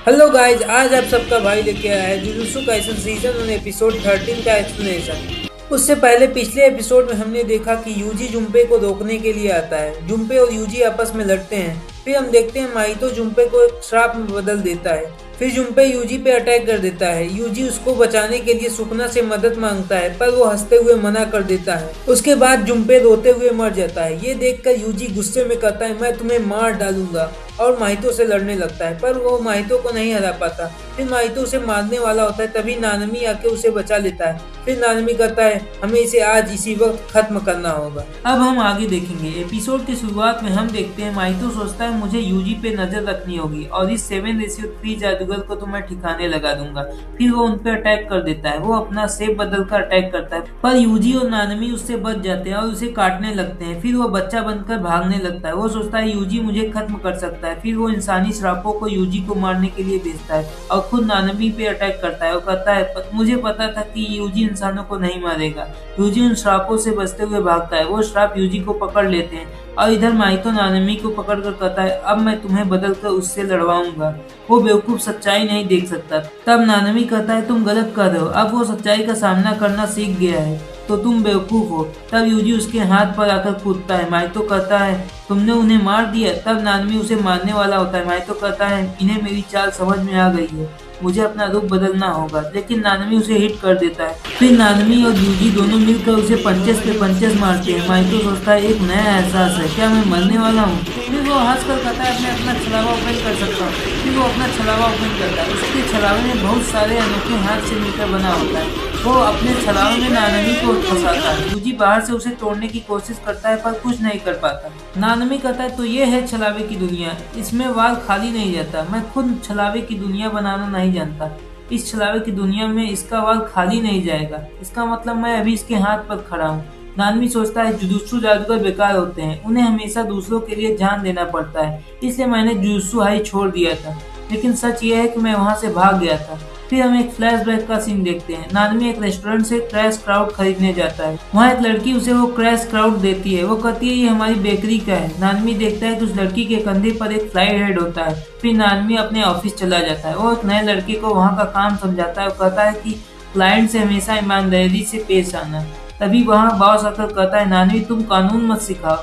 Hello guys, आज आप सबका भाई लेके आया है जुजुत्सु काइसन सीजन 1 एपिसोड 13 का एक्सप्लेनेशन। उससे पहले पिछले एपिसोड में हमने देखा कि यूजी जुम्पे को रोकने के लिए आता है। जुम्पे और यूजी आपस में लड़ते हैं। फिर हम देखते हैं माइतो जुम्पे को एक श्राप में बदल देता है। फिर जुम्पे यूजी पे अटैक कर देता है। यूजी उसको बचाने के लिए सुकना से मदद मांगता है, पर वो हंसते हुए मना कर देता है। उसके बाद जुम्पे रोते हुए मर जाता है। ये देखकर यूजी गुस्से में कहता है, मैं तुम्हें मार डालूंगा, और माइतो से लड़ने लगता है, पर वो माइतो को नहीं हरा पाता। फिर माइतो उसे मारने वाला होता है, तभी नानमी आके उसे बचा लेता है। फिर नानमी कहता है, हमें इसे आज इसी वक्त खत्म करना होगा। अब हम आगे देखेंगे। एपिसोड की शुरुआत में हम देखते हैं माइतो सोचता है मुझे यूजी पे नजर रखनी होगी और इस 7:3 जादूगर को तो मैं ठिकाने लगा दूंगा। फिर वो उन पे अटैक कर देता है। वो अपना शेप बदल कर अटैक करता है, पर यूजी और नानमी उससे बच जाते हैं और उसे काटने लगते हैं। फिर वो बच्चा बनकर भागने लगता है। वो सोचता है यूजी मुझे खत्म कर सकता है। फिर वो इंसानी श्रापों को यूजी को मारने के लिए भेजता है और खुद नानमी पे अटैक करता है और कहता है, मुझे पता था कि यूजी इंसानों को नहीं मारेगा। यूजी उन श्रापों से बचते हुए भागता है। वो श्राप यूजी को पकड़ लेते हैं और इधर माइतो नानमी को पकड़कर कहता है, अब मैं तुम्हें बदलकर उससे लड़वाऊंगा। वो बेवकूफ सच्चाई नहीं देख सकता। तब नानमी कहता है, तुम गलत कर रहे हो। अब वो सच्चाई का सामना करना सीख गया है, तो तुम बेवकूफ हो। तब यूजी उसके हाथ पर आकर कूदता है। माइतो कहता है, तुमने उन्हें मार दिया। तब नानमी उसे मारने वाला होता है। माइतो कहता है, इन्हें मेरी चाल समझ में आ गई है, मुझे अपना रूप बदलना होगा। लेकिन नानमी उसे हिट कर देता है। फिर नानमी और यूजी दोनों मिलकर उसे पंचेस पे पंचेस मारते हैं। माइतो सोचता है, एक नया एहसास है, क्या मैं मरने वाला हूँ? फिर वो हंसकर कहता है, मैं अपना छलावा ओपन कर सकता हूँ। फिर वो अपना छलावा ओपन करता है। उसके छलावे में बहुत सारे अनोखे हाथ से मिलकर बना होता है। वो अपने छलावे में नानमी को फंसाता है। यूजी बाहर से उसे तोड़ने की कोशिश करता है, पर कुछ नहीं कर पाता। नानमी कहता है, तो ये है छलावे की दुनिया, इसमें वाल खाली नहीं जाता। मैं खुद छलावे की दुनिया बनाना नहीं जानता। इस छलावे की दुनिया में इसका वाल खाली नहीं जाएगा। इसका मतलब मैं अभी इसके हाथ पर खड़ा हूँ। नानमी सोचता है, जुजुत्सु जादूगर बेकार होते हैं, उन्हें हमेशा दूसरों के लिए जान देना पड़ता है, इसलिए मैंने जुजुत्सु हाई छोड़ दिया था। लेकिन सच यह है कि मैं वहां से भाग गया था। फिर हम एक फ्लैशबैक का सीन देखते हैं। नानमी एक रेस्टोरेंट से क्रैश क्राउड खरीदने जाता है। वहाँ एक लड़की उसे वो क्रैश क्राउड देती है। वो कहती है, ये हमारी बेकरी का है। नानमी देखता है कि उस लड़की के कंधे पर एक फ्लाई हेड होता है। फिर नानमी अपने ऑफिस चला जाता है। वो एक नए लड़के को वहाँ का काम समझाता है और कहता है कि क्लाइंट से हमेशा ईमानदारी से पेश आना। तभी वहाँ बॉस आकर कहता है, नानवी तुम कानून मत सिखाओ,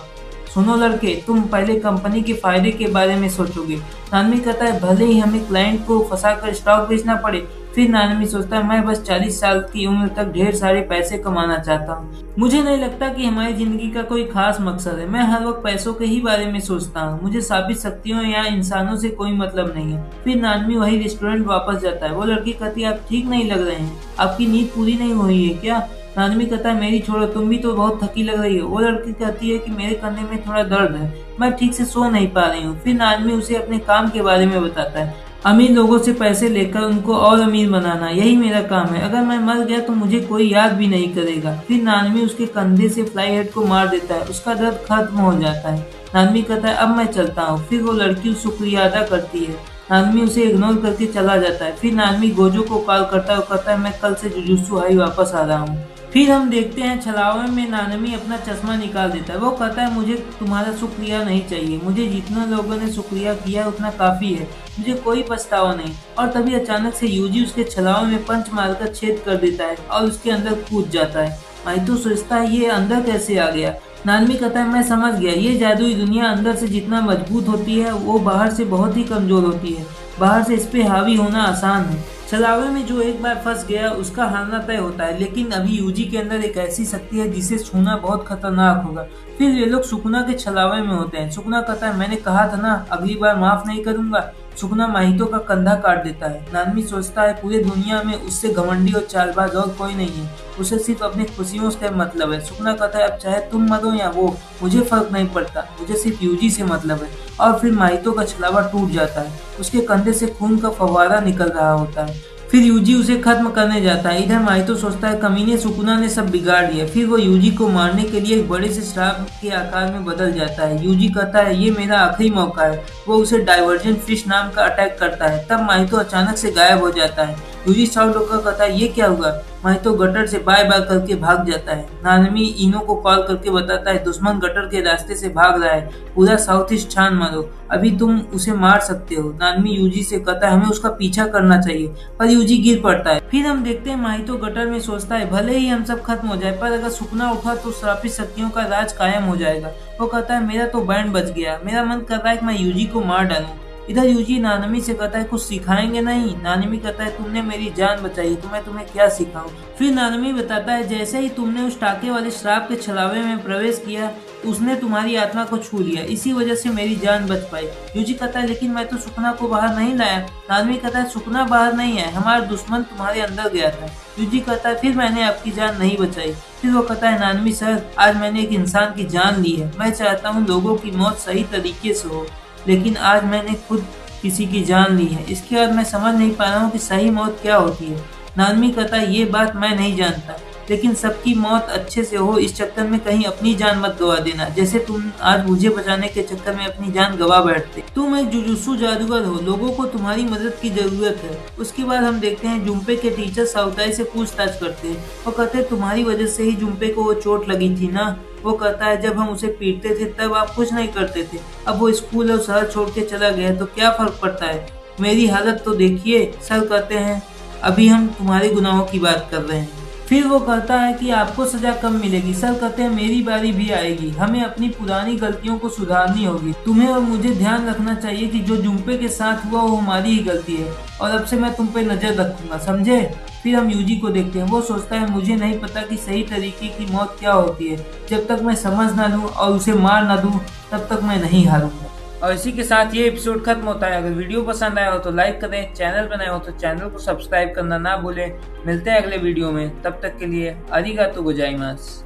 सुनो लड़के, तुम पहले कंपनी के फायदे के बारे में सोचोगे। नानमी कहता है, भले ही हमें क्लाइंट को फंसाकर स्टॉक बेचना पड़े। फिर नानमी सोचता है, मैं बस 40 साल की उम्र तक ढेर सारे पैसे कमाना चाहता हूँ। मुझे नहीं लगता कि हमारी जिंदगी का कोई खास मकसद है। मैं हर वक्त पैसों के ही बारे में सोचता हूँ। मुझे साबित शक्तियों या इंसानों से कोई मतलब नहीं है। फिर नानमी वही रेस्टोरेंट वापस जाता है। वो लड़की कहती है, आप ठीक नहीं लग रहे हैं, आपकी नींद पूरी नहीं हुई है क्या? नानमी कहता है, मेरी छोड़ो, तुम भी तो बहुत थकी लग रही हो। वो लड़की कहती है कि मेरे कंधे में थोड़ा दर्द है, मैं ठीक से सो नहीं पा रही हूँ। फिर नानमी उसे अपने काम के बारे में बताता है। अमीर लोगों से पैसे लेकर उनको और अमीर बनाना, यही मेरा काम है। अगर मैं मर गया तो मुझे कोई याद भी नहीं करेगा। फिर नानमी उसके कंधे से फ्लाई हेड को मार देता है। उसका दर्द खत्म हो जाता है। नानमी कहता है, अब मैं चलता हूँ। फिर वो लड़की शुक्रिया अदा करती है। नानमी उसे इग्नोर करके चला जाता है। फिर नानमी गोजो को कॉल करता है और कहता है, मैं कल से जुजुत्सु हाई वापस आ रहा हूँ। फिर हम देखते हैं छलावे में नानमी अपना चश्मा निकाल देता है। वो कहता है, मुझे तुम्हारा शुक्रिया नहीं चाहिए, मुझे जितना लोगों ने शुक्रिया किया उतना काफी है, मुझे कोई पछतावा नहीं। और तभी अचानक से यूजी उसके छलावे में पंच मारकर छेद कर देता है और उसके अंदर कूद जाता है। माइतो सोचता है, ये अंदर कैसे आ गया? नानमी कहता है, मैं समझ गया, ये जादुई दुनिया अंदर से जितना मजबूत होती है वो बाहर से बहुत ही कमजोर होती है। बाहर से इस पे हावी होना आसान है। छलावे में जो एक बार फंस गया उसका हारना तय होता है। लेकिन अभी यूजी के अंदर एक ऐसी शक्ति है जिसे छूना बहुत खतरनाक होगा। फिर ये लोग सुकुना के छलावे में होते हैं। सुकुना कहता है, मैंने कहा था ना, अगली बार माफ नहीं करूंगा। सुकुना माहितो का कंधा काट देता है। नानमी सोचता है, पूरे दुनिया में उससे घमंडी और चालबाज और कोई नहीं है, उसे सिर्फ अपनी खुशियों से मतलब है। सुकुना कहता है, अब चाहे तुम मरो या वो, मुझे फर्क नहीं पड़ता, मुझे सिर्फ यूजी से मतलब है। और फिर माहितो का छलावा टूट जाता है। उसके कंधे से खून का फव्वारा निकल रहा होता है। फिर यूजी उसे खत्म करने जाता है। इधर माइतो सोचता है, कमीने सुकुना ने सब बिगाड़ दिया। फिर वो यूजी को मारने के लिए एक बड़े से श्राप के आकार में बदल जाता है। यूजी कहता है, ये मेरा आखिरी मौका है। वो उसे डाइवर्जेंट फिश नाम का अटैक करता है। तब माइतो अचानक से गायब हो जाता है। यूजी साउंड होकर कहता है ये क्या हुआ। माहितो गटर से बाय बाय करके भाग जाता है। नानमी इनो को कॉल करके बताता है दुश्मन गटर के रास्ते से भाग रहा है, पूरा साउथ ईस्ट छान मारो, अभी तुम उसे मार सकते हो। नानमी यूजी से कहता है हमें उसका पीछा करना चाहिए, पर यूजी गिर पड़ता है। फिर हम देखते हैं माहितो गटर में सोचता है भले ही हम सब खत्म हो जाए, पर अगर सुखना उठा तो श्रापित शक्तियों का राज कायम हो जाएगा। वो कहता है मेरा तो बैंड बच गया, मेरा मन कर रहा है कि मैं यूजी को मार डालूं। इधर यूजी नानमी से कहता है कुछ सिखाएंगे नहीं। नानमी कहता है तुमने मेरी जान बचाई तो मैं तुम्हें क्या सिखाऊं। फिर नानमी बताता है जैसे ही तुमने उस टाके वाले श्राप के छलावे में प्रवेश किया उसने तुम्हारी आत्मा को छू लिया, इसी वजह से मेरी जान बच पाई। यूजी कहता है लेकिन मैं तो सुखना को बाहर नहीं लाया। नानमी कहता है सुखना बाहर नहीं है, हमारा दुश्मन तुम्हारे अंदर गया था। यूजी कहता है फिर मैंने आपकी जान नहीं बचाई। फिर वो कहता है नानमी सर, आज मैंने एक इंसान की जान ली है, मैं चाहता हूँ लोगों की मौत सही तरीके से हो, लेकिन आज मैंने खुद किसी की जान ली है। इसके बाद मैं समझ नहीं पा रहा हूँ कि सही मौत क्या होती है। नानमी कहता है ये बात मैं नहीं जानता, लेकिन सबकी मौत अच्छे से हो इस चक्कर में कहीं अपनी जान मत गवा देना, जैसे तुम आज मुझे बचाने के चक्कर में अपनी जान गवा बैठते। तुम एक जुजुत्सु जादूगर हो, लोगों को तुम्हारी मदद की जरूरत है। उसके बाद हम देखते हैं जुम्पे के टीचर साउताई से पूछताछ करते हैं। वो कहते हैं तुम्हारी वजह से ही जुम्पे को वो चोट लगी थी ना। वो कहता है जब हम उसे पीटते थे तब आप कुछ नहीं करते थे, अब वो स्कूल और शहर छोड़ के चला गया तो क्या फर्क पड़ता है, मेरी हालत तो देखिए। सर कहते हैं अभी हम तुम्हारे गुनाहों की बात कर रहे हैं। फिर वो कहता है कि आपको सजा कम मिलेगी। सर कहते हैं मेरी बारी भी आएगी, हमें अपनी पुरानी गलतियों को सुधारनी होगी। तुम्हें और मुझे ध्यान रखना चाहिए कि जो जुम्पे के साथ हुआ वो हमारी ही गलती है, और अब से मैं तुम पे नजर रखूंगा, समझे। फिर हम यूजी को देखते हैं। वो सोचता है मुझे नहीं पता कि सही तरीके की मौत क्या होती है, जब तक मैं समझ ना लूं और उसे मार ना दूं तब तक मैं नहीं हारूंगा। और इसी के साथ ये एपिसोड खत्म होता है। अगर वीडियो पसंद आया हो तो लाइक करें, चैनल पर नए हो तो चैनल को सब्सक्राइब करना ना भूलें। मिलते हैं अगले वीडियो में, तब तक के लिए अरिगातो गोजाइमास।